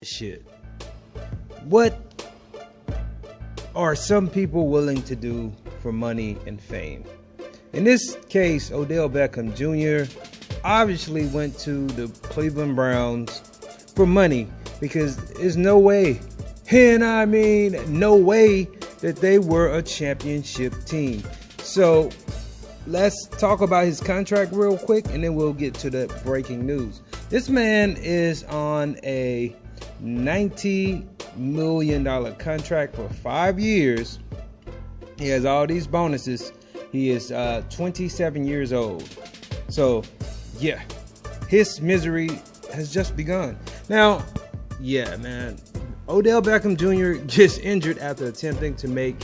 shit. What are some people willing to do for money and fame? In this case, Odell Beckham Jr. obviously went to the Cleveland Browns for money because there's no way, and I mean no way, that they were a championship team. So let's talk about his contract real quick and then we'll get to the breaking news. This man is on a $90 million contract for 5 years. He has all these bonuses. He is 27 years old. So, yeah, his misery has just begun. Now, yeah, man, Odell Beckham Jr. gets injured after attempting to make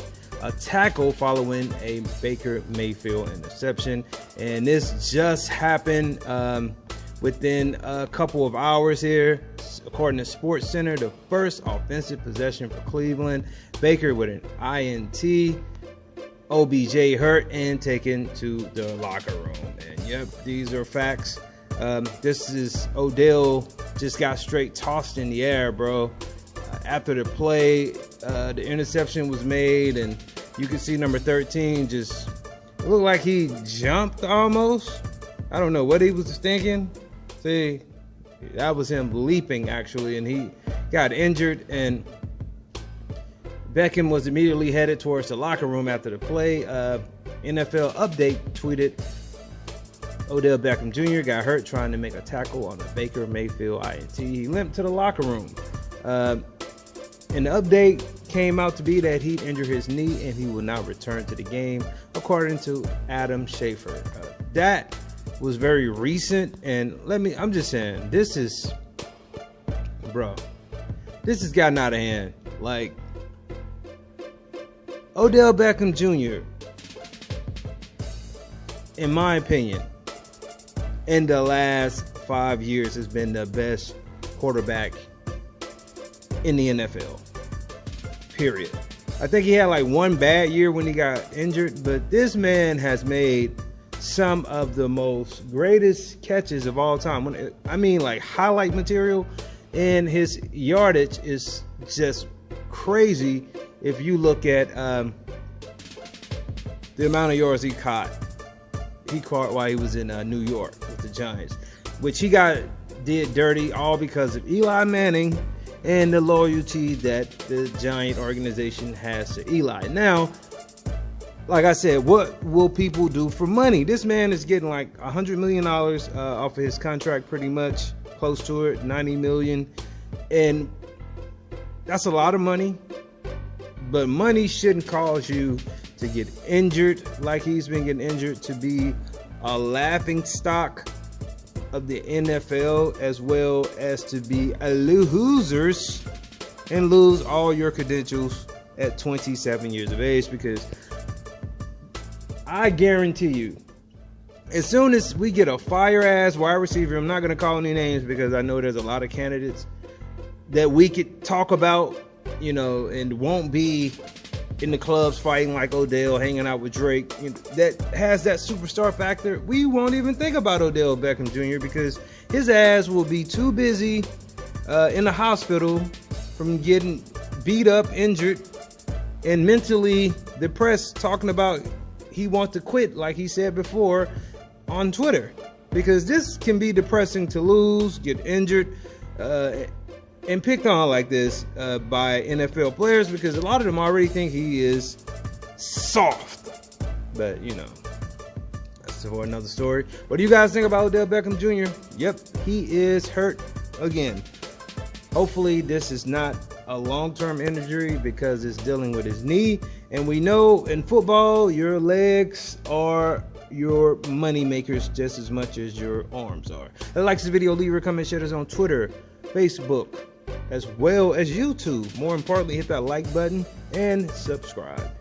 a tackle following a Baker Mayfield interception. And this just happened within a couple of hours here. According to Sports Center, the first offensive possession for Cleveland. Baker with an INT. OBJ hurt and taken to the locker room. And yep, these are facts. This is Odell just got straight tossed in the air, bro. After the play, the interception was made, and you can see number 13 just looked like he jumped almost. I don't know what he was thinking. See, that was him leaping actually, and he got injured. And Beckham was immediately headed towards the locker room after the play. NFL Update tweeted, Odell Beckham Jr. got hurt trying to make a tackle on a Baker Mayfield INT. He limped to the locker room. And the update came out to be that he injured his knee and he will not return to the game, according to Adam Schefter. That was very recent, and I'm just saying, this has gotten out of hand. Like, Odell Beckham Jr., in my opinion, in the last 5 years has been the best quarterback in the NFL. Period. I think he had like one bad year when he got injured, but this man has made some of the most greatest catches of all time. I mean, like highlight material, and his yardage is just crazy. If you look at the amount of yards he caught while he was in New York with the Giants, which he did dirty all because of Eli Manning and the loyalty that the Giant organization has to Eli. Now, like I said, what will people do for money? This man is getting like $100 million off of his contract, pretty much close to it, $90 million, and that's a lot of money. But money shouldn't cause you to get injured like he's been getting injured, to be a laughing stock of the NFL, as well as to be a losers and lose all your credentials at 27 years of age. Because I guarantee you, as soon as we get a fire-ass wide receiver, I'm not going to call any names because I know there's a lot of candidates that we could talk about, you know, and won't be in the clubs fighting like Odell, hanging out with Drake, you know, that has that superstar factor. We won't even think about Odell Beckham Jr. because his ass will be too busy in the hospital from getting beat up, injured, and mentally depressed, talking about he wants to quit, like he said before on Twitter. Because this can be depressing to lose, get injured, and picked on like this by NFL players, because a lot of them already think he is soft. But, you know, that's for another story. What do you guys think about Odell Beckham Jr.? Yep, he is hurt again. Hopefully this is not a long-term injury because it's dealing with his knee. And we know in football, your legs are your money makers just as much as your arms are. If you like this video, leave a comment, share this on Twitter, Facebook, as well as YouTube. More importantly, hit that like button and subscribe.